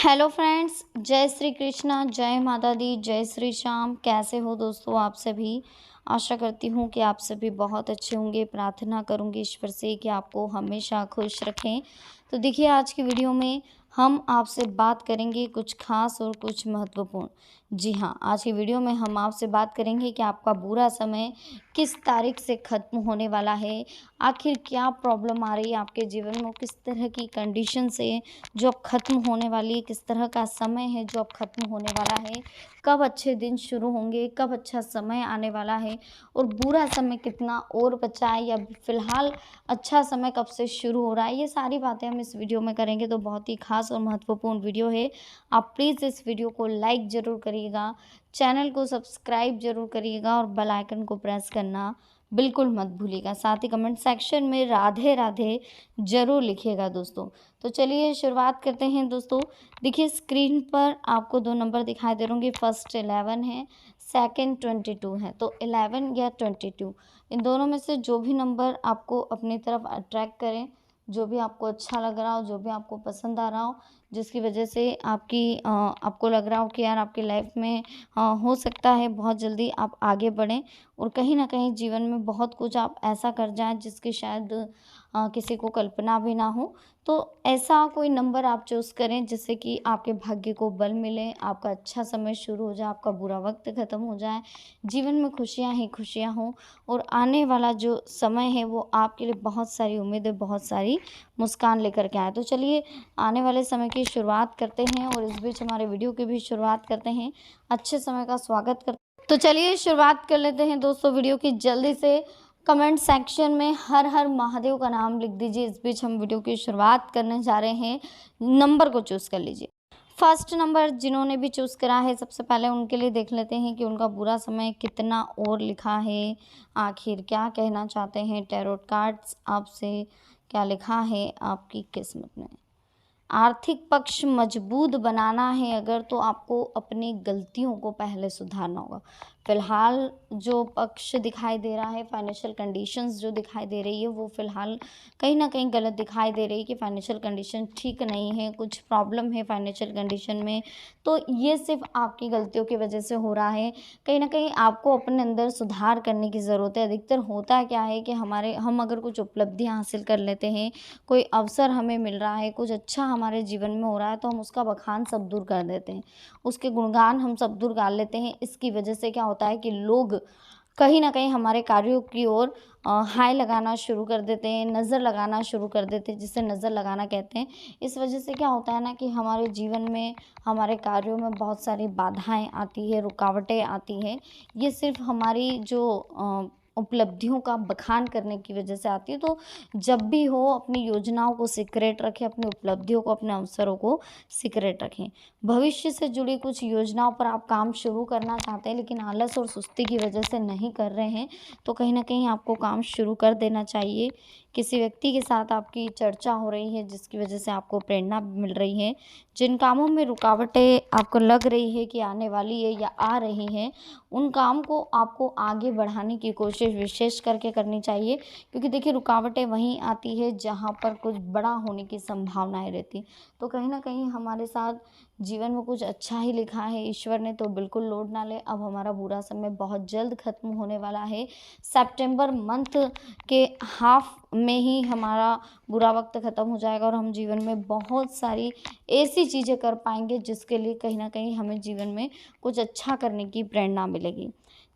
Hello friends, जय श्री कृष्णा, जय माता दी, जय श्री श्याम। कैसे हो दोस्तों आप सभी। आशा करती हूँ कि आप सभी बहुत अच्छे होंगे। प्रार्थना करूँगी ईश्वर से कि आपको हमेशा खुश रखें। तो देखिए, आज की वीडियो में हम आपसे बात करेंगे कुछ खास और कुछ महत्वपूर्ण। जी हाँ, आज की वीडियो में हम आपसे बात करेंगे कि आपका बुरा समय किस तारीख से ख़त्म होने वाला है। आखिर क्या प्रॉब्लम आ रही है आपके जीवन में, किस तरह की कंडीशन से जो अब ख़त्म होने वाली है, किस तरह का समय है जो अब ख़त्म होने वाला है, कब अच्छे दिन शुरू होंगे, कब अच्छा समय आने वाला है और बुरा समय कितना और बचा है या फ़िलहाल अच्छा समय कब से शुरू हो रहा है। ये सारी बातें हम इस वीडियो में करेंगे। तो बहुत ही ख़ास और महत्वपूर्ण वीडियो है। आप प्लीज़ इस वीडियो को लाइक ज़रूर करिएगा, चैनल को सब्सक्राइब ज़रूर करिएगा और बेल आइकन को प्रेस करना बिल्कुल मत भूलिएगा। साथ ही कमेंट सेक्शन में राधे राधे ज़रूर लिखिएगा दोस्तों। तो चलिए शुरुआत करते हैं दोस्तों। देखिए, स्क्रीन पर आपको दो नंबर दिखाई दे होंगे। फर्स्ट 11 है, सेकंड 22 है। तो 11 या 22 इन दोनों में से जो भी नंबर आपको अपनी तरफ अट्रैक्ट करें, जो भी आपको अच्छा लग रहा हो, जो भी आपको पसंद आ रहा हो, जिसकी वजह से आपको लग रहा हो कि यार आपकी लाइफ में हो सकता है बहुत जल्दी आप आगे बढ़ें और कहीं ना कहीं जीवन में बहुत कुछ आप ऐसा कर जाएं जिसकी शायद किसी को कल्पना भी ना हो। तो ऐसा कोई नंबर आप चूज़ करें जिससे कि आपके भाग्य को बल मिले, आपका अच्छा समय शुरू हो जाए, आपका बुरा वक्त ख़त्म हो जाए, जीवन में खुशियाँ ही खुशियाँ हों और आने वाला जो समय है वो आपके लिए बहुत सारी उम्मीदें, बहुत सारी मुस्कान लेकर के आए। तो चलिए आने वाले समय की शुरुआत करते हैं और इस बीच हमारे वीडियो की भी शुरुआत करते हैं। अच्छे समय का स्वागत करते हैं। तो चलिए शुरुआत कर लेते हैं दोस्तों वीडियो की। जल्दी से कमेंट सेक्शन में हर हर महादेव का नाम लिख दीजिए। इस बीच हम वीडियो की शुरुआत करने जा रहे हैं। नंबर को चूज़ कर लीजिए। फर्स्ट नंबर जिन्होंने भी चूज़ करा है, सबसे पहले उनके लिए देख लेते हैं कि उनका बुरा समय कितना और लिखा है। आखिर क्या कहना चाहते हैं टैरोट कार्ड्स आपसे, क्या लिखा है आपकी किस्मत में। आर्थिक पक्ष मजबूत बनाना है अगर, तो आपको अपनी गलतियों को पहले सुधारना होगा। फ़िलहाल जो पक्ष दिखाई दे रहा है, फाइनेंशियल कंडीशंस जो दिखाई दे रही है, वो फ़िलहाल कहीं न कहीं गलत दिखाई दे रही है कि फाइनेंशियल कंडीशन ठीक नहीं है, कुछ प्रॉब्लम है फाइनेंशियल कंडीशन में। तो ये सिर्फ़ आपकी गलतियों की वजह से हो रहा है। कहीं न कहीं आपको अपने अंदर सुधार करने की ज़रूरत है। अधिकतर होता क्या है कि हम अगर कुछ उपलब्धियाँ हासिल कर लेते हैं, कोई अवसर हमें मिल रहा है, कुछ अच्छा हमारे जीवन में हो रहा है, तो हम उसका बखान सब दूर कर देते हैं, उसके गुणगान हम सब दूर गा लेते हैं। इसकी वजह से क्या होता है कि लोग कहीं न कहीं हमारे कार्यों की ओर हाय लगाना शुरू कर देते हैं, नज़र लगाना शुरू कर देते हैं, जिसे नज़र लगाना कहते हैं। इस वजह से क्या होता है ना कि हमारे जीवन में, हमारे कार्यों में बहुत सारी बाधाएँ आती हैं, रुकावटें आती हैं। ये सिर्फ़ हमारी जो उपलब्धियों का बखान करने की वजह से आती है। तो जब भी हो अपनी योजनाओं को सीक्रेट रखें, अपनी उपलब्धियों को, अपने अवसरों को सीक्रेट रखें। भविष्य से जुड़ी कुछ योजनाओं पर आप काम शुरू करना चाहते हैं लेकिन आलस और सुस्ती की वजह से नहीं कर रहे हैं, तो कहीं न कहीं आपको काम शुरू कर देना चाहिए। किसी व्यक्ति के साथ आपकी चर्चा हो रही है जिसकी वजह से आपको प्रेरणा मिल रही है। जिन कामों में रुकावटें आपको लग रही है कि आने वाली है या आ रही हैं, उन काम को आपको आगे बढ़ाने की कोशिश विशेष करके करनी चाहिए। क्योंकि देखिए, रुकावटें वहीं आती है जहाँ पर कुछ बड़ा होने की संभावनाएँ रहती। तो कहीं न कहीं हमारे साथ जीवन में कुछ अच्छा ही लिखा है ईश्वर ने, तो बिल्कुल लोड ना लें। अब हमारा बुरा समय बहुत जल्द ख़त्म होने वाला है। सितंबर मंथ के हाफ में ही हमारा बुरा वक़्त ख़त्म हो जाएगा और हम जीवन में बहुत सारी ऐसी चीज़ें कर पाएँगे जिसके लिए कहीं न कहीं हमें जीवन में कुछ अच्छा करने की प्रेरणा मिलेगी।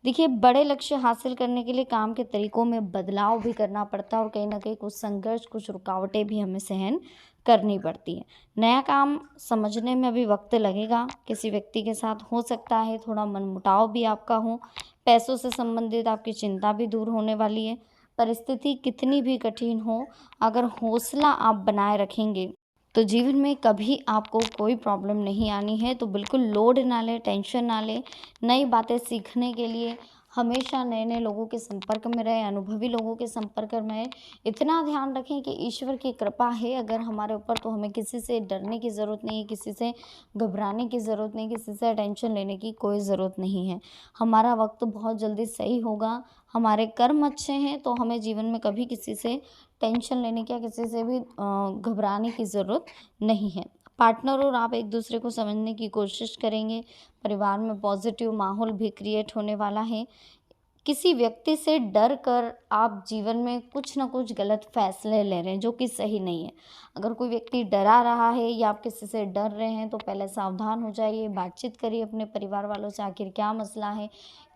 देखिए, बड़े लक्ष्य हासिल करने के लिए काम के तरीकों में बदलाव भी करना पड़ता है और कहीं न कहीं कुछ संघर्ष, कुछ रुकावटें भी हमें सहन करनी पड़ती हैं। नया काम समझने में अभी वक़्त लगेगा। किसी व्यक्ति के साथ हो सकता है थोड़ा मनमुटाव भी आपका हो। पैसों से संबंधित आपकी चिंता भी दूर होने वाली है। परिस्थिति कितनी भी कठिन हो, अगर हौसला आप बनाए रखेंगे तो जीवन में कभी आपको कोई प्रॉब्लम नहीं आनी है। तो बिल्कुल लोड ना लें, टेंशन ना लें। नई बातें सीखने के लिए हमेशा नए-नए लोगों के संपर्क में रहें, अनुभवी लोगों के संपर्क में रहें। इतना ध्यान रखें कि ईश्वर की कृपा है अगर हमारे ऊपर, तो हमें किसी से डरने की ज़रूरत नहीं है, किसी से घबराने की ज़रूरत नहीं, किसी से टेंशन लेने की कोई ज़रूरत नहीं है। हमारा वक्त बहुत जल्दी सही होगा। हमारे कर्म अच्छे हैं तो हमें जीवन में कभी किसी से टेंशन लेने की या किसी से भी घबराने की ज़रूरत नहीं है। पार्टनर और आप एक दूसरे को समझने की कोशिश करेंगे। परिवार में पॉजिटिव माहौल भी क्रिएट होने वाला है। किसी व्यक्ति से डर कर आप जीवन में कुछ ना कुछ गलत फैसले ले रहे हैं जो कि सही नहीं है। अगर कोई व्यक्ति डरा रहा है या आप किसी से डर रहे हैं तो पहले सावधान हो जाइए, बातचीत करिए अपने परिवार वालों से, आखिर क्या मसला है,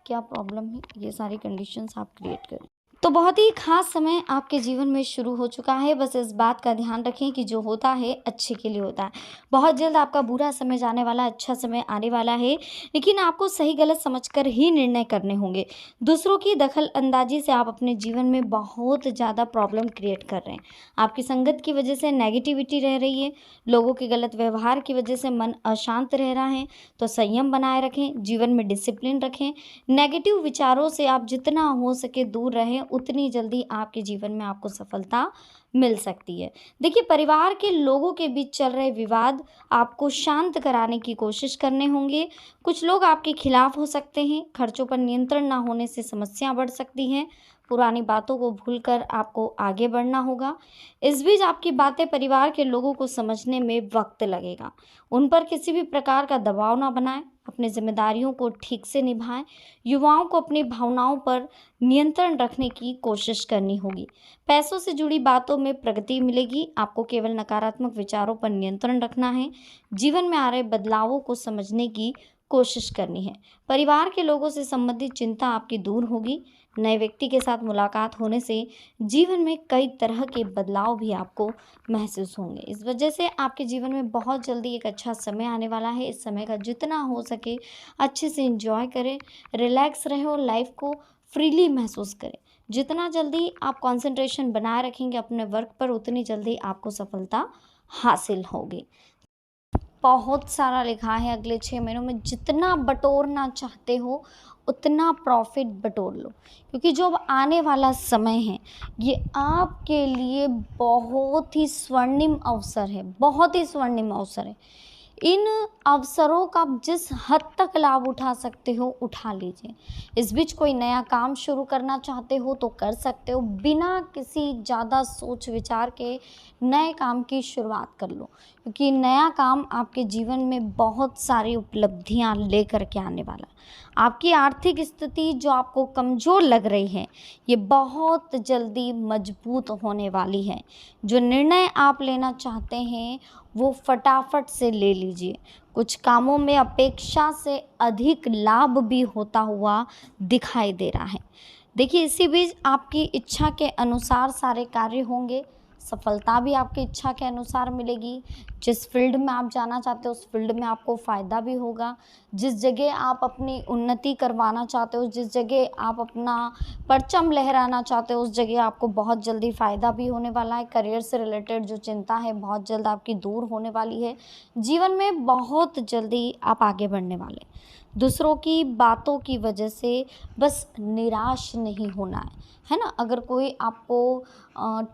क्या प्रॉब्लम है, ये सारी कंडीशंस आप क्रिएट करें। तो बहुत ही खास समय आपके जीवन में शुरू हो चुका है। बस इस बात का ध्यान रखें कि जो होता है अच्छे के लिए होता है। बहुत जल्द आपका बुरा समय जाने वाला, अच्छा समय आने वाला है, लेकिन आपको सही गलत समझकर ही निर्णय करने होंगे। दूसरों की दखल अंदाजी से आप अपने जीवन में बहुत ज़्यादा प्रॉब्लम क्रिएट कर रहे हैं। आपकी संगत की वजह से नेगेटिविटी रह रही है, लोगों के गलत व्यवहार की वजह से मन अशांत रह रहा है। तो संयम बनाए रखें, जीवन में डिसिप्लिन रखें। नेगेटिव विचारों से आप जितना हो सके दूर रहें, उतनी जल्दी आपके जीवन में आपको सफलता मिल सकती है। देखिए, परिवार के लोगों के बीच चल रहे विवाद आपको शांत कराने की कोशिश करने होंगे। कुछ लोग आपके खिलाफ हो सकते हैं। खर्चों पर नियंत्रण ना होने से समस्या बढ़ सकती हैं। पुरानी बातों को भूलकर आपको आगे बढ़ना होगा। इस बीच आपकी बातें परिवार के लोगों को समझने में वक्त लगेगा। उन पर किसी भी प्रकार का दबाव ना बनाएं। अपनी जिम्मेदारियों को ठीक से निभाएं। युवाओं को अपनी भावनाओं पर नियंत्रण रखने की कोशिश करनी होगी। पैसों से जुड़ी बातों में प्रगति मिलेगी। आपको केवल नकारात्मक विचारों पर नियंत्रण रखना है। जीवन में आ रहे बदलावों को समझने की कोशिश करनी है। परिवार के लोगों से संबंधित चिंता आपकी दूर होगी। नए व्यक्ति के साथ मुलाकात होने से जीवन में कई तरह के बदलाव भी आपको महसूस होंगे। इस वजह से आपके जीवन में बहुत जल्दी एक अच्छा समय आने वाला है। इस समय का जितना हो सके अच्छे से एंजॉय करें, रिलैक्स रहें और लाइफ को फ्रीली महसूस करें। जितना जल्दी आप कंसंट्रेशन बनाए रखेंगे अपने वर्क पर, उतनी जल्दी आपको सफलता हासिल होगी। बहुत सारा लिखा है, अगले 6 महीनों में जितना बटोरना चाहते हो उतना प्रॉफिट बटोर लो, क्योंकि जो अब आने वाला समय है ये आपके लिए बहुत ही स्वर्णिम अवसर है, बहुत ही स्वर्णिम अवसर है। इन अवसरों का आप जिस हद तक लाभ उठा सकते हो उठा लीजिए। इस बीच कोई नया काम शुरू करना चाहते हो तो कर सकते हो। बिना किसी ज़्यादा सोच विचार के नए काम की शुरुआत कर लो, क्योंकि नया काम आपके जीवन में बहुत सारी उपलब्धियां लेकर के आने वाला है। आपकी आर्थिक स्थिति जो आपको कमज़ोर लग रही है ये बहुत जल्दी मजबूत होने वाली है। जो निर्णय आप लेना चाहते हैं वो फटाफट से ले लीजिए। कुछ कामों में अपेक्षा से अधिक लाभ भी होता हुआ दिखाई दे रहा है। देखिए, इसी बीच आपकी इच्छा के अनुसार सारे कार्य होंगे। सफलता भी आपकी इच्छा के अनुसार मिलेगी। जिस फील्ड में आप जाना चाहते हो उस फील्ड में आपको फ़ायदा भी होगा। जिस जगह आप अपनी उन्नति करवाना चाहते हो, जिस जगह आप अपना परचम लहराना चाहते हो, उस जगह आपको बहुत जल्दी फ़ायदा भी होने वाला है। करियर से रिलेटेड जो चिंता है बहुत जल्द आपकी दूर होने वाली है। जीवन में बहुत जल्दी आप आगे बढ़ने वाले हैं। दूसरों की बातों की वजह से बस निराश नहीं होना है ना। अगर कोई आपको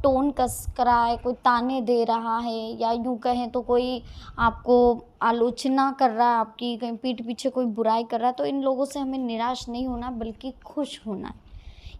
टोन कस कराए, कोई ताने दे रहा है, या यूँ कहें तो कोई आपको आलोचना कर रहा है, आपकी कहीं पीठ पीछे कोई बुराई कर रहा है, तो इन लोगों से हमें निराश नहीं होना बल्कि खुश होना है।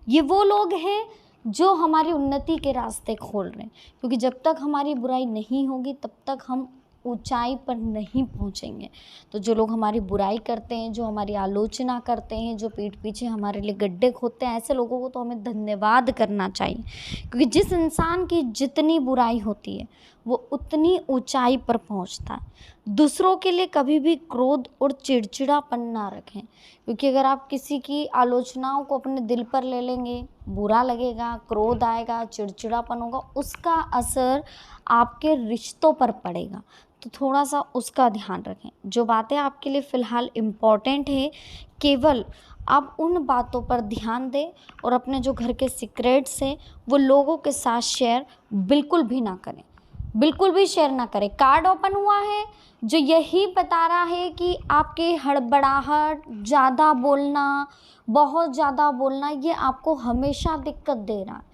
ये वो लोग हैं जो हमारी उन्नति के रास्ते खोल रहे हैं, क्योंकि जब तक हमारी बुराई नहीं होगी तब तक हम ऊंचाई पर नहीं पहुंचेंगे। तो जो लोग हमारी बुराई करते हैं, जो हमारी आलोचना करते हैं, जो पीठ पीछे हमारे लिए गड्ढे खोदते हैं, ऐसे लोगों को तो हमें धन्यवाद करना चाहिए, क्योंकि जिस इंसान की जितनी बुराई होती है वो उतनी ऊंचाई पर पहुंचता है। दूसरों के लिए कभी भी क्रोध और चिड़चिड़ापन ना रखें, क्योंकि अगर आप किसी की आलोचनाओं को अपने दिल पर ले लेंगे, बुरा लगेगा, क्रोध आएगा, चिड़चिड़ापन होगा, उसका असर आपके रिश्तों पर पड़ेगा। तो थोड़ा सा उसका ध्यान रखें। जो बातें आपके लिए फ़िलहाल इम्पॉर्टेंट है, केवल आप उन बातों पर ध्यान दें और अपने जो घर के सीक्रेट्स हैं वो लोगों के साथ शेयर बिल्कुल भी ना करें, बिल्कुल भी शेयर ना करें। कार्ड ओपन हुआ है जो यही बता रहा है कि आपकी हड़बड़ाहट, बहुत ज़्यादा बोलना ये आपको हमेशा दिक्कत दे रहा है।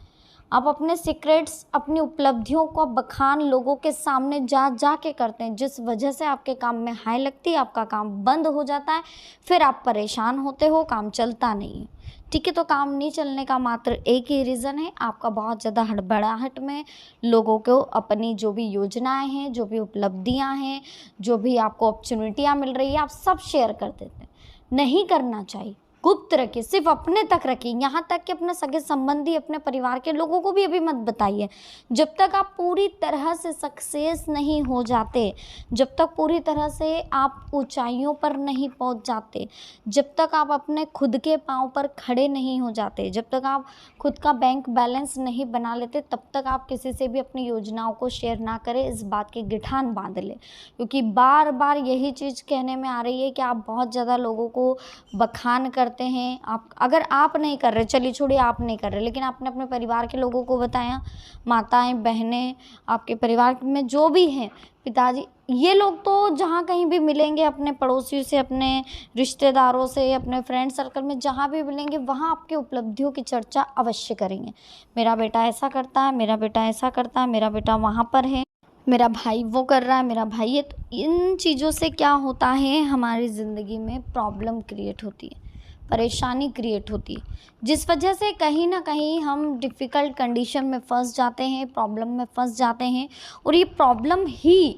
आप अपने सीक्रेट्स, अपनी उपलब्धियों का बखान लोगों के सामने जा के करते हैं, जिस वजह से आपके काम में हाय लगती है, आपका काम बंद हो जाता है, फिर आप परेशान होते हो, काम चलता नहीं है। ठीक है, तो काम नहीं चलने का मात्र एक ही रीज़न है, आपका बहुत ज़्यादा हड़बड़ाहट में लोगों को अपनी जो भी योजनाएं हैं, जो भी उपलब्धियां हैं, जो भी आपको अपॉर्चुनिटियां मिल रही है, आप सब शेयर कर देते हैं। नहीं करना चाहिए, गुप्त रखिए, सिर्फ अपने तक रखिए, यहाँ तक कि अपने सगे संबंधी, अपने परिवार के लोगों को भी अभी मत बताइए। जब तक आप पूरी तरह से सक्सेस नहीं हो जाते, जब तक पूरी तरह से आप ऊंचाइयों पर नहीं पहुंच जाते, जब तक आप अपने खुद के पांव पर खड़े नहीं हो जाते, जब तक आप खुद का बैंक बैलेंस नहीं बना लेते, तब तक आप किसी से भी अपनी योजनाओं को शेयर ना करें। इस बात की गिठान बांध लें, क्योंकि बार बार यही चीज़ कहने में आ रही है कि आप बहुत ज़्यादा लोगों को बखान करते हैं। आप अगर आप नहीं कर रहे, चलिए छोड़िए आप नहीं कर रहे, लेकिन आपने अपने परिवार के लोगों को बताया, माताएं, बहनें, आपके परिवार में जो भी हैं, पिताजी, ये लोग तो जहाँ कहीं भी मिलेंगे, अपने पड़ोसियों से, अपने रिश्तेदारों से, अपने फ्रेंड सर्कल में जहाँ भी मिलेंगे, वहाँ आपके उपलब्धियों की चर्चा अवश्य करेंगे। मेरा बेटा ऐसा करता है, मेरा बेटा ऐसा करता है, मेरा बेटा वहाँ पर है, मेरा भाई वो कर रहा है, मेरा भाई ये। तो इन चीज़ों से क्या होता है, हमारी ज़िंदगी में प्रॉब्लम क्रिएट होती है, परेशानी क्रिएट होती है, जिस वजह से कहीं ना कहीं हम डिफ़िकल्ट कंडीशन में फंस जाते हैं, प्रॉब्लम में फंस जाते हैं, और ये प्रॉब्लम ही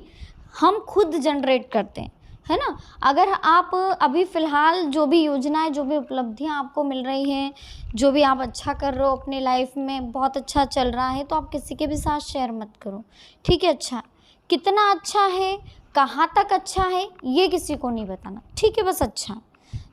हम खुद जनरेट करते हैं, है ना। अगर आप अभी फ़िलहाल जो भी योजनाएं, जो भी उपलब्धियां आपको मिल रही हैं, जो भी आप अच्छा कर रहे हो अपनी लाइफ में, बहुत अच्छा चल रहा है, तो आप किसी के भी साथ शेयर मत करो। ठीक है, अच्छा कितना अच्छा है, कहाँ तक अच्छा है, ये किसी को नहीं बताना। ठीक है, बस अच्छा,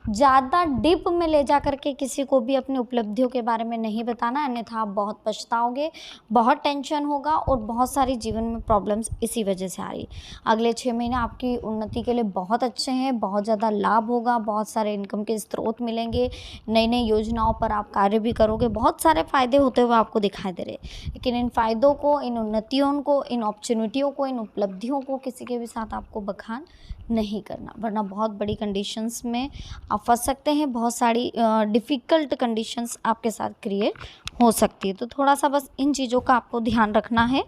ज़्यादा डीप में ले जा करके किसी को भी अपनी उपलब्धियों के बारे में नहीं बताना, अन्यथा आप बहुत पछताओगे, बहुत टेंशन होगा, और बहुत सारी जीवन में प्रॉब्लम्स इसी वजह से आ रही है। अगले 6 महीने आपकी उन्नति के लिए बहुत अच्छे हैं, बहुत ज़्यादा लाभ होगा, बहुत सारे इनकम के स्रोत मिलेंगे, नई नई योजनाओं पर आप कार्य भी करोगे, बहुत सारे फ़ायदे होते हुए आपको दिखाई दे रहे हैं। लेकिन इन फ़ायदों को, इन उन्नतियों को, इन अपॉर्चुनिटियों को, इन उपलब्धियों को किसी के भी साथ आपको बखान नहीं करना, वरना बहुत बड़ी कंडीशंस में आप फंस सकते हैं, बहुत सारी डिफ़िकल्ट कंडीशंस आपके साथ क्रिएट हो सकती है। तो थोड़ा सा बस इन चीज़ों का आपको ध्यान रखना है,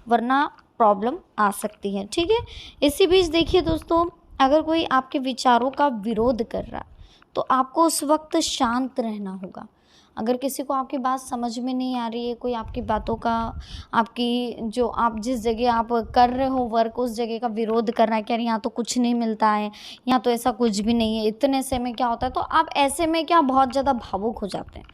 वरना प्रॉब्लम आ सकती है। ठीक है, इसी बीच देखिए दोस्तों, अगर कोई आपके विचारों का विरोध कर रहा है, तो आपको उस वक्त शांत रहना होगा। अगर किसी को आपकी बात समझ में नहीं आ रही है, कोई आपकी बातों का, आपकी जो आप जिस जगह आप कर रहे हो वर्क, उस जगह का विरोध कर रहा है कि यार यहाँ तो कुछ नहीं मिलता है, यहाँ तो ऐसा कुछ भी नहीं है, इतने से में क्या होता है, तो आप ऐसे में क्या बहुत ज़्यादा भावुक हो जाते हैं,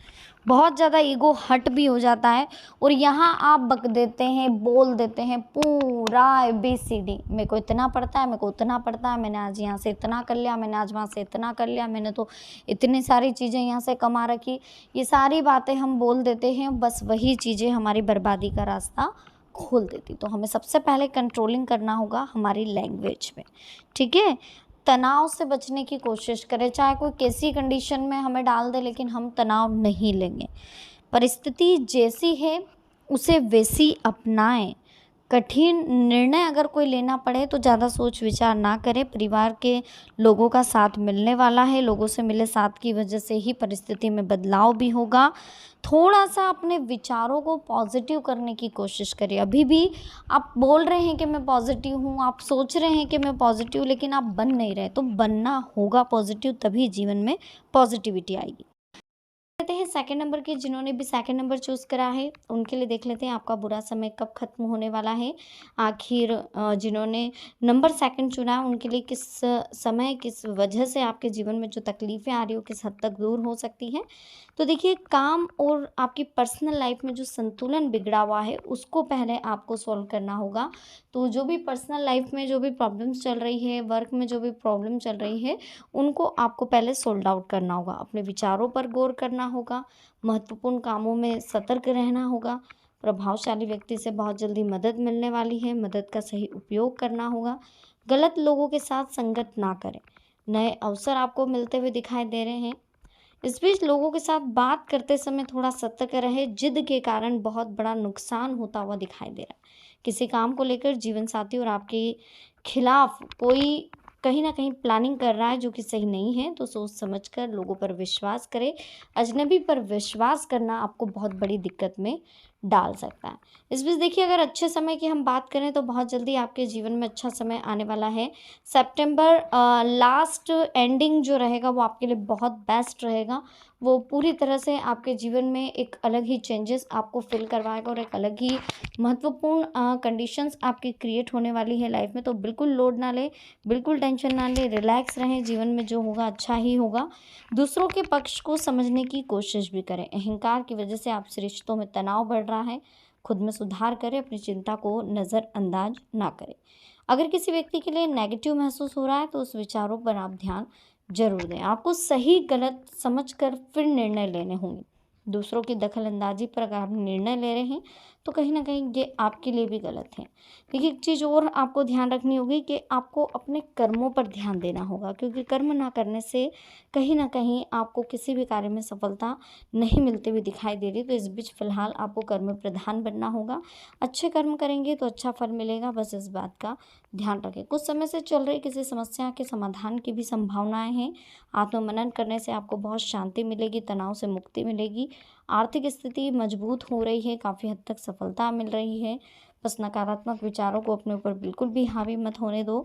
बहुत ज़्यादा ईगो हर्ट भी हो जाता है, और यहाँ आप बक देते हैं, बोल देते हैं पूरा ABCD, मेरे को इतना पड़ता है, मेरे को उतना पड़ता है, मैंने आज यहाँ से इतना कर लिया, मैंने आज वहाँ से इतना कर लिया, मैंने तो इतनी सारी चीज़ें यहाँ से कमा रखी, ये सारी बातें हम बोल देते हैं। बस वही चीज़ें हमारी बर्बादी का रास्ता खोल देती। तो हमें सबसे पहले कंट्रोलिंग करना होगा हमारी लैंग्वेज में। ठीक है, तनाव से बचने की कोशिश करें, चाहे कोई कैसी कंडीशन में हमें डाल दे, लेकिन हम तनाव नहीं लेंगे। परिस्थिति जैसी है उसे वैसी अपनाएं। कठिन निर्णय अगर कोई लेना पड़े तो ज़्यादा सोच विचार ना करें। परिवार के लोगों का साथ मिलने वाला है, लोगों से मिले साथ की वजह से ही परिस्थिति में बदलाव भी होगा। थोड़ा सा अपने विचारों को पॉजिटिव करने की कोशिश करें। अभी भी आप बोल रहे हैं कि मैं पॉजिटिव हूँ, आप सोच रहे हैं कि मैं पॉजिटिव, लेकिन आप बन नहीं रहे, तो बनना होगा पॉजिटिव, तभी जीवन में पॉजिटिविटी आएगी। लेते हैं सेकंड नंबर के, जिन्होंने भी सेकंड नंबर चूज़ करा है उनके लिए देख लेते हैं आपका बुरा समय कब खत्म होने वाला है। आखिर जिन्होंने नंबर सेकंड चुना है उनके लिए किस समय, किस वजह से आपके जीवन में जो तकलीफ़ें आ रही हो, किस हद तक दूर हो सकती हैं। तो देखिए, काम और आपकी पर्सनल लाइफ में जो संतुलन बिगड़ा हुआ है उसको पहले आपको सॉल्व करना होगा। तो जो भी पर्सनल लाइफ में जो भी प्रॉब्लम्स चल रही है, वर्क में जो भी प्रॉब्लम चल रही है, उनको आपको पहले सोल्ड आउट करना होगा। अपने विचारों पर गौर करना होगा, महत्वपूर्ण कामों में सतर्क रहना होगा। प्रभावशाली व्यक्ति से बहुत जल्दी मदद मिलने वाली है, मदद का सही उपयोग करना होगा। गलत लोगों के साथ संगत ना करें। नए अवसर आपको मिलते हुए दिखाई दे रहे हैं। इस बीच लोगों के साथ बात करते समय थोड़ा सतर्क रहे, जिद के कारण बहुत बड़ा नुकसान होता हुआ दिखाई दे रहा है। किसी काम को लेकर जीवन साथी और आपके खिलाफ कोई कहीं ना कहीं प्लानिंग कर रहा है जो कि सही नहीं है, तो सोच समझकर लोगों पर विश्वास करें। अजनबी पर विश्वास करना आपको बहुत बड़ी दिक्कत में डाल सकता है। इस बीच देखिए, अगर अच्छे समय की हम बात करें तो बहुत जल्दी आपके जीवन में अच्छा समय आने वाला है। सितंबर लास्ट एंडिंग जो रहेगा वो आपके लिए बहुत बेस्ट रहेगा। वो पूरी तरह से आपके जीवन में एक अलग ही चेंजेस आपको फ़ील करवाएगा और एक अलग ही महत्वपूर्ण कंडीशंस आपकी क्रिएट होने वाली है लाइफ में। तो बिल्कुल लोड ना लें, बिल्कुल टेंशन ना लें, रिलैक्स रहें, जीवन में जो होगा अच्छा ही होगा। दूसरों के पक्ष को समझने की कोशिश भी करें। अहंकार की वजह से आपसे रिश्तों में तनाव बढ़ रहा है, खुद में सुधार करें, अपनी चिंता को नज़रअंदाज ना करें। अगर किसी व्यक्ति के लिए नेगेटिव महसूस हो रहा है तो उस विचारों पर आप ध्यान ज़रूर दें। आपको सही गलत समझकर फिर निर्णय लेने होंगे। दूसरों की दखल अंदाजी पर अगर आप निर्णय ले रहे हैं तो कहीं न कहीं ये आपके लिए भी गलत है। देखिए, एक चीज़ और आपको ध्यान रखनी होगी कि आपको अपने कर्मों पर ध्यान देना होगा, क्योंकि कर्म ना करने से कहीं न कहीं आपको किसी भी कार्य में सफलता नहीं मिलती हुई दिखाई दे रही। तो इस बीच फ़िलहाल आपको कर्म प्रधान बनना होगा। अच्छे कर्म करेंगे तो अच्छा फल मिलेगा, बस इस बात का ध्यान रखें। कुछ समय से चल रही किसी समस्या के समाधान की भी संभावनाएँ हैं। आत्ममनन करने से आपको बहुत शांति मिलेगी, तनाव से मुक्ति मिलेगी। आर्थिक स्थिति मजबूत हो रही है, काफ़ी हद तक सफलता मिल रही है। बस नकारात्मक विचारों को अपने ऊपर बिल्कुल भी हावी मत होने दो।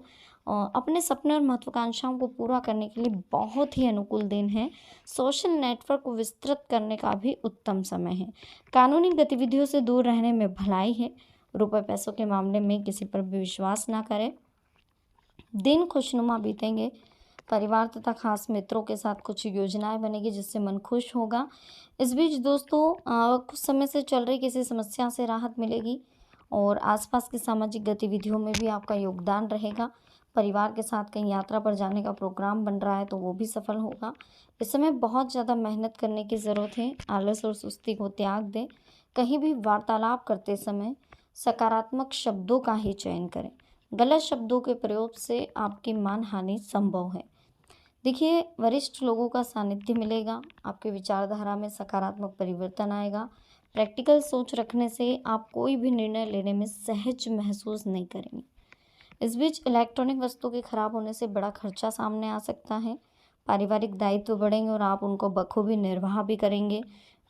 अपने सपने और महत्वाकांक्षाओं को पूरा करने के लिए बहुत ही अनुकूल दिन है। सोशल नेटवर्क को विस्तृत करने का भी उत्तम समय है। कानूनी गतिविधियों से दूर रहने में भलाई है। रुपए पैसों के मामले में किसी पर भी विश्वास ना करें। दिन खुशनुमा बीतेंगे। परिवार तथा खास मित्रों के साथ कुछ योजनाएं बनेगी जिससे मन खुश होगा। इस बीच दोस्तों, कुछ समय से चल रही किसी समस्या से राहत मिलेगी और आसपास की सामाजिक गतिविधियों में भी आपका योगदान रहेगा। परिवार के साथ कहीं यात्रा पर जाने का प्रोग्राम बन रहा है तो वो भी सफल होगा। इस समय बहुत ज़्यादा मेहनत करने की ज़रूरत है। आलस और सुस्ती को त्याग दें। कहीं भी वार्तालाप करते समय सकारात्मक शब्दों का ही चयन करें। गलत शब्दों के प्रयोग से आपकी मानहानि संभव है। देखिए, वरिष्ठ लोगों का सानिध्य मिलेगा, आपके विचारधारा में सकारात्मक परिवर्तन आएगा। प्रैक्टिकल सोच रखने से आप कोई भी निर्णय लेने में सहज महसूस नहीं करेंगे। इस बीच इलेक्ट्रॉनिक वस्तुओं के खराब होने से बड़ा खर्चा सामने आ सकता है। पारिवारिक दायित्व बढ़ेंगे और आप उनको बखूबी निर्वाह भी करेंगे।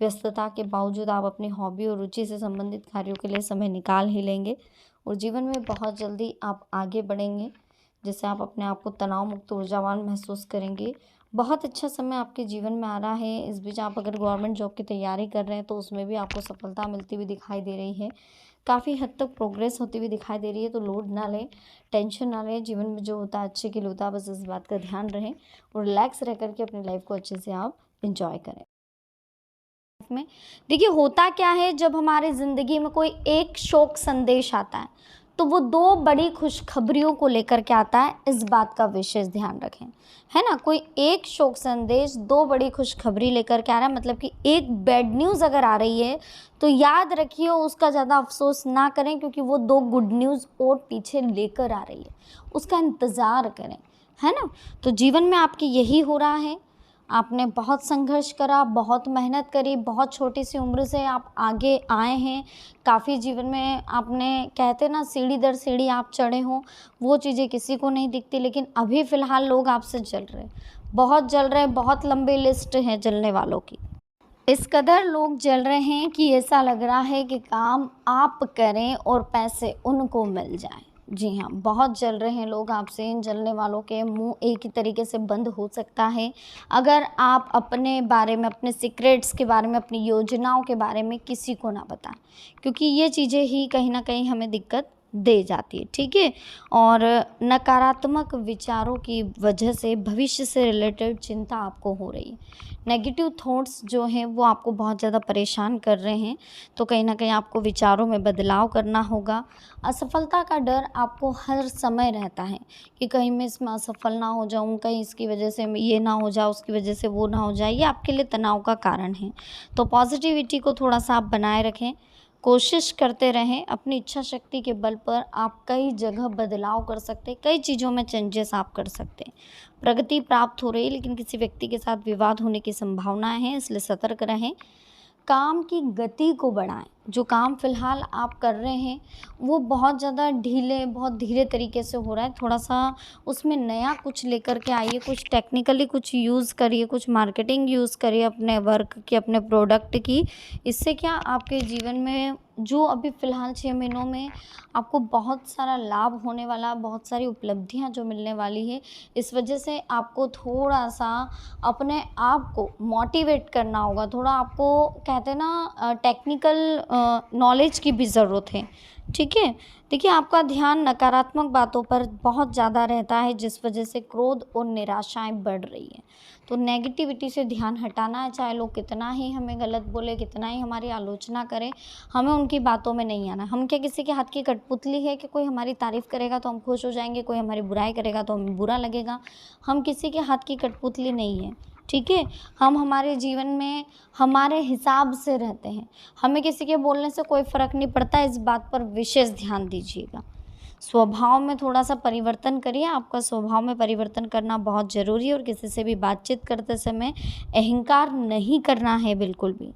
व्यस्तता के बावजूद आप अपनी हॉबी और रुचि से संबंधित कार्यों के लिए समय निकाल ही लेंगे और जीवन में बहुत जल्दी आप आगे बढ़ेंगे, जिससे आप अपने आप को तनाव मुक्त ऊर्जावान महसूस करेंगे। बहुत अच्छा समय आपके जीवन में आ रहा है। इस बीच आप अगर गवर्नमेंट जॉब की तैयारी कर रहे हैं तो उसमें भी आपको सफलता मिलती हुई दिखाई दे रही है। काफ़ी हद तक प्रोग्रेस होती हुई दिखाई दे रही है। तो लोड ना लें, टेंशन ना लें। जीवन में जो होता है अच्छे के लिए होता है, बस इस बात का ध्यान रहें और रिलैक्स रह करके अपनी लाइफ को अच्छे से आप इंजॉय करें। में देखिए, होता क्या है, जब हमारी ज़िंदगी में कोई एक शोक संदेश आता है तो वो दो बड़ी खुशखबरियों को लेकर के आता है। इस बात का विशेष ध्यान रखें, है ना। कोई एक शोक संदेश दो बड़ी खुशखबरी लेकर के आ रहा है, मतलब कि एक बैड न्यूज़ अगर आ रही है तो याद रखिए उसका ज़्यादा अफसोस ना करें, क्योंकि वो दो गुड न्यूज़ और पीछे लेकर आ रही है। उसका इंतज़ार करें, है ना। तो जीवन में आपकी यही हो रहा है। आपने बहुत संघर्ष करा, बहुत मेहनत करी, बहुत छोटी सी उम्र से आप आगे आए हैं। काफ़ी जीवन में आपने, कहते ना, सीढ़ी दर सीढ़ी आप चढ़े हो। वो चीज़ें किसी को नहीं दिखती, लेकिन अभी फ़िलहाल लोग आपसे जल रहे हैं, बहुत जल रहे हैं। बहुत लंबी लिस्ट है जलने वालों की। इस कदर लोग जल रहे हैं कि ऐसा लग रहा है कि काम आप करें और पैसे उनको मिल जाएं। जी हाँ, बहुत जल रहे हैं लोग आपसे। इन जलने वालों के मुंह एक ही तरीके से बंद हो सकता है अगर आप अपने बारे में, अपने सीक्रेट्स के बारे में, अपनी योजनाओं के बारे में किसी को ना बताएं, क्योंकि ये चीज़ें ही कहीं ना कहीं हमें दिक्कत दे जाती है, ठीक है। और नकारात्मक विचारों की वजह से भविष्य से रिलेटेड चिंता आपको हो रही है। नेगेटिव थॉट्स जो हैं वो आपको बहुत ज़्यादा परेशान कर रहे हैं, तो कहीं ना कहीं आपको विचारों में बदलाव करना होगा। असफलता का डर आपको हर समय रहता है कि कहीं मैं इसमें असफल ना हो जाऊं, कहीं इसकी वजह से ये ना हो जाए, उसकी वजह से वो ना हो जाए। ये आपके लिए तनाव का कारण है। तो पॉजिटिविटी को थोड़ा सा आप बनाए रखें, कोशिश करते रहें। अपनी इच्छा शक्ति के बल पर आप कई जगह बदलाव कर सकते हैं, कई चीज़ों में चेंजेस आप कर सकते हैं। प्रगति प्राप्त हो रही है, लेकिन किसी व्यक्ति के साथ विवाद होने की संभावनाएं हैं, इसलिए सतर्क रहें। काम की गति को बढ़ाएं, जो काम फ़िलहाल आप कर रहे हैं वो बहुत ज़्यादा ढीले, बहुत धीरे तरीके से हो रहा है। थोड़ा-सा उसमें नया कुछ लेकर के आइए, कुछ टेक्निकली कुछ यूज़ करिए, कुछ मार्केटिंग यूज़ करिए अपने वर्क की, अपने प्रोडक्ट की। इससे क्या आपके जीवन में जो अभी फ़िलहाल 6 महीनों में आपको बहुत सारा लाभ होने वाला, बहुत सारी उपलब्धियाँ जो मिलने वाली है, इस वजह से आपको थोड़ा-सा अपने आप को मोटिवेट करना होगा। थोड़ा आपको कहते हैं ना टेक्निकल नॉलेज की भी ज़रूरत है, ठीक है? देखिए आपका ध्यान नकारात्मक बातों पर बहुत ज़्यादा रहता है जिस वजह से क्रोध और निराशाएँ बढ़ रही हैं। तो नेगेटिविटी से ध्यान हटाना है, चाहे लोग कितना ही हमें गलत बोले, कितना ही हमारी आलोचना करें, हमें उनकी बातों में नहीं आना। हम क्या किसी के हाथ की कठपुतली है कि कोई हमारी तारीफ़ करेगा तो हम खुश हो जाएँगे, कोई हमारी बुराई करेगा तो हमें बुरा लगेगा। हम किसी के हाथ की कठपुतली नहीं है, ठीक है? हम हमारे जीवन में हमारे हिसाब से रहते हैं। हमें किसी के बोलने से कोई फ़र्क नहीं पड़ता, इस बात पर विशेष ध्यान दीजिएगा। स्वभाव में थोड़ा-सा परिवर्तन करिए, आपका स्वभाव में परिवर्तन करना बहुत ज़रूरी है और किसी से भी बातचीत करते समय अहंकार नहीं करना है बिल्कुल भी।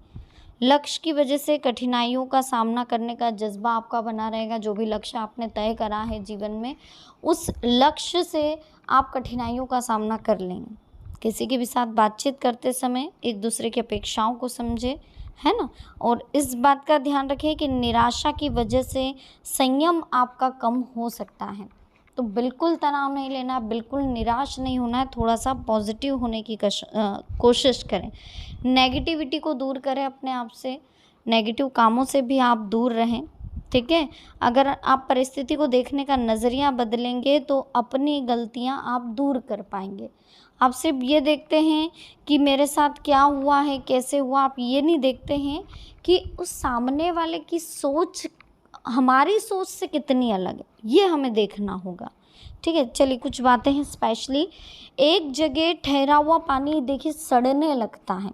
लक्ष्य की वजह से कठिनाइयों का सामना करने का जज़्बा आपका बना रहेगा, जो भी लक्ष्य आपने तय करा है जीवन में, उस लक्ष्य से आप कठिनाइयों का सामना कर लेंगे। किसी के भी साथ बातचीत करते समय एक दूसरे की अपेक्षाओं को समझें, है ना? और इस बात का ध्यान रखें कि निराशा की वजह से संयम आपका कम हो सकता है। तो बिल्कुल तनाव नहीं लेना, बिल्कुल निराश नहीं होना है, थोड़ा-सा पॉज़िटिव होने की कोशिश करें। नेगेटिविटी को दूर करें अपने आप से, नेगेटिव कामों से भी आप दूर रहें, ठीक है? अगर आप परिस्थिति को देखने का नज़रिया बदलेंगे तो अपनी गलतियाँ आप दूर कर पाएँगे। आप सिर्फ़ ये देखते हैं कि मेरे साथ क्या हुआ है, कैसे हुआ, आप ये नहीं देखते हैं कि उस सामने वाले की सोच हमारी सोच से कितनी अलग है, ये हमें देखना होगा, ठीक है? चलिए कुछ बातें हैं स्पेशली, एक जगह ठहरा हुआ पानी देखिए सड़ने लगता है,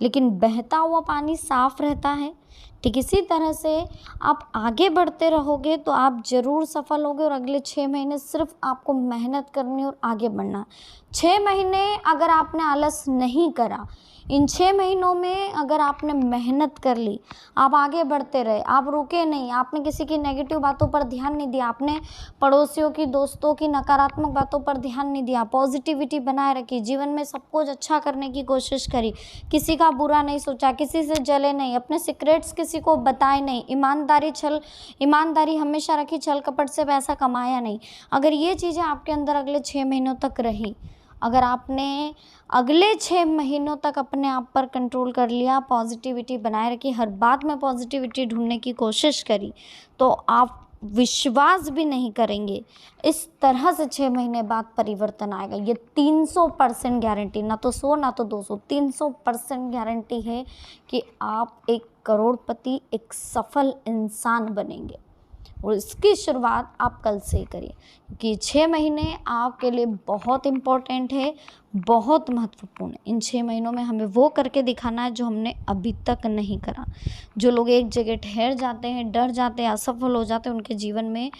लेकिन बहता हुआ पानी साफ़ रहता है। ठीक इसी तरह से आप आगे बढ़ते रहोगे तो आप ज़रूर सफल होगे और अगले 6 महीने सिर्फ़ आपको मेहनत करनी और आगे बढ़ना है। 6 महीने अगर आपने आलस नहीं करा, इन 6 महीनों में अगर आपने मेहनत कर ली, आप आगे बढ़ते रहे, आप रुके नहीं, आपने किसी की नेगेटिव बातों पर ध्यान नहीं दिया, आपने पड़ोसियों की, दोस्तों की नकारात्मक बातों पर ध्यान नहीं दिया, पॉजिटिविटी बनाए रखी, जीवन में सब कुछ अच्छा करने की कोशिश करी, किसी का बुरा नहीं सोचा, किसी से जले नहीं, अपने सीक्रेट्स किसी को बताए नहीं, ईमानदारी हमेशा रखी, छल कपट से पैसा कमाया नहीं। अगर ये चीज़ें आपके अंदर अगले 6 महीनों तक रही, अगर आपने अगले 6 महीनों तक अपने आप पर कंट्रोल कर लिया, पॉजिटिविटी बनाए रखी, हर बात में पॉजिटिविटी ढूँढने की कोशिश करी, तो आप विश्वास भी नहीं करेंगे, इस तरह से 6 महीने बाद परिवर्तन आएगा। ये 300% गारंटी, ना तो 100 ना तो 200, 300% गारंटी है कि आप एक करोड़पति, एक सफल इंसान बनेंगे। और इसकी शुरुआत आप कल से ही करिए, क्योंकि 6 महीने आपके लिए बहुत इम्पोर्टेंट है, बहुत महत्वपूर्ण है। इन 6 महीनों में हमें वो करके दिखाना है जो हमने अभी तक नहीं करा। जो लोग एक जगह ठहर जाते हैं, डर जाते हैं, असफल हो जाते हैं, उनके जीवन में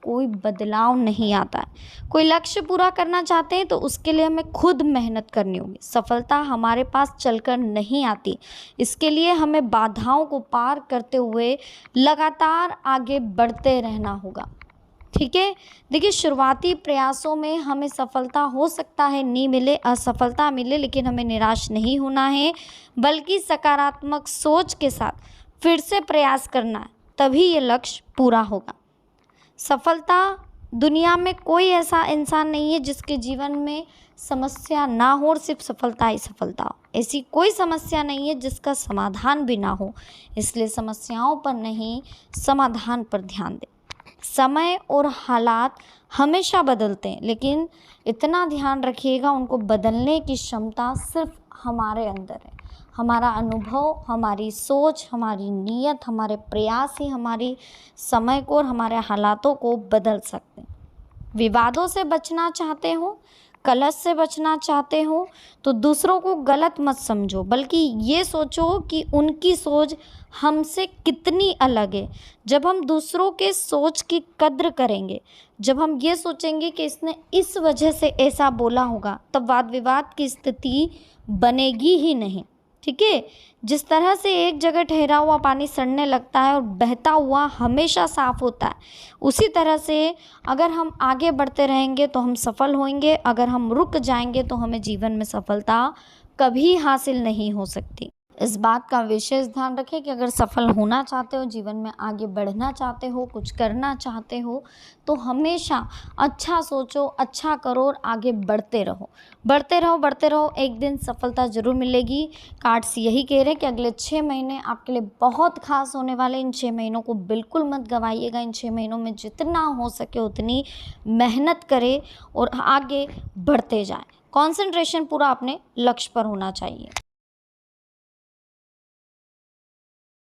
कोई बदलाव नहीं आता है। कोई लक्ष्य पूरा करना चाहते हैं तो उसके लिए हमें खुद मेहनत करनी होगी। सफलता हमारे पास चलकर नहीं आती, इसके लिए हमें बाधाओं को पार करते हुए लगातार आगे बढ़ते रहना होगा, ठीक है? देखिए शुरुआती प्रयासों में हमें सफलता हो सकता है नहीं मिले, असफलता मिले, लेकिन हमें निराश नहीं होना है, बल्कि सकारात्मक सोच के साथ फिर से प्रयास करना है, तभी ये लक्ष्य पूरा होगा। सफलता, दुनिया में कोई ऐसा इंसान नहीं है जिसके जीवन में समस्या ना हो और सिर्फ सफलता ही सफलता हो। ऐसी कोई समस्या नहीं है जिसका समाधान भी ना हो, इसलिए समस्याओं पर नहीं, समाधान पर ध्यान दें। समय और हालात हमेशा बदलते हैं, लेकिन इतना ध्यान रखिएगा उनको बदलने की क्षमता सिर्फ हमारे अंदर है। हमारा अनुभव, हमारी सोच, हमारी नीयत, हमारे प्रयास ही हमारी समय को और हमारे हालातों को बदल सकते हैं। विवादों से बचना चाहते हो, कलह से बचना चाहते हो, तो दूसरों को गलत मत समझो, बल्कि ये सोचो कि उनकी सोच हमसे कितनी अलग है। जब हम दूसरों के सोच की कद्र करेंगे, जब हम ये सोचेंगे कि इसने इस वजह से ऐसा बोला होगा, तब वाद विवाद की स्थिति बनेगी ही नहीं, ठीक है। जिस तरह से एक जगह ठहरा हुआ पानी सड़ने लगता है और बहता हुआ हमेशा साफ होता है, उसी तरह से अगर हम आगे बढ़ते रहेंगे तो हम सफल होंगे, अगर हम रुक जाएंगे तो हमें जीवन में सफलता कभी हासिल नहीं हो सकती। इस बात का विशेष ध्यान रखें कि अगर सफल होना चाहते हो, जीवन में आगे बढ़ना चाहते हो, कुछ करना चाहते हो, तो हमेशा अच्छा सोचो, अच्छा करो और आगे बढ़ते रहो, बढ़ते रहो, बढ़ते रहो। एक दिन सफलता ज़रूर मिलेगी। कार्ड्स यही कह रहे हैं कि अगले 6 महीने आपके लिए बहुत खास होने वाले। इन 6 महीनों को बिल्कुल मत गंवाइएगा। इन 6 महीनों में जितना हो सके उतनी मेहनत करें और आगे बढ़ते जाएं। कॉन्सेंट्रेशन पूरा अपने लक्ष्य पर होना चाहिए।